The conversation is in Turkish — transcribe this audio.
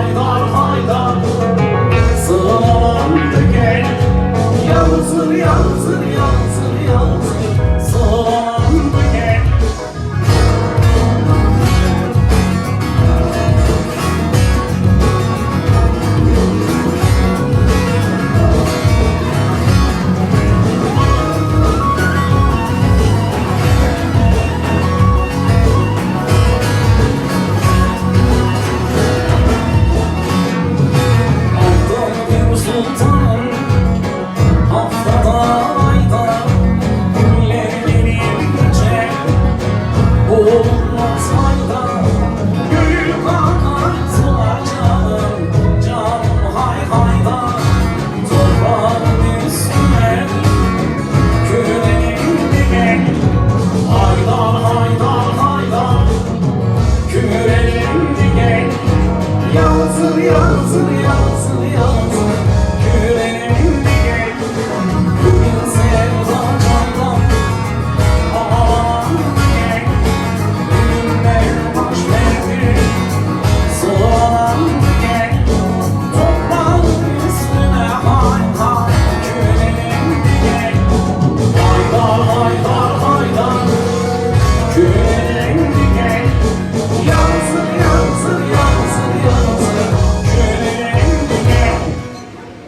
haydar haydar sığındı gel. Yazır yazır yazır yazır sığındı gel. Olmaz hayda, gönül kanatlar canım, canım hay hayda. Toprağın üstüne kürelim gel. Haydar haydar haydar kürelim gel. Yazır yazır yazır yazır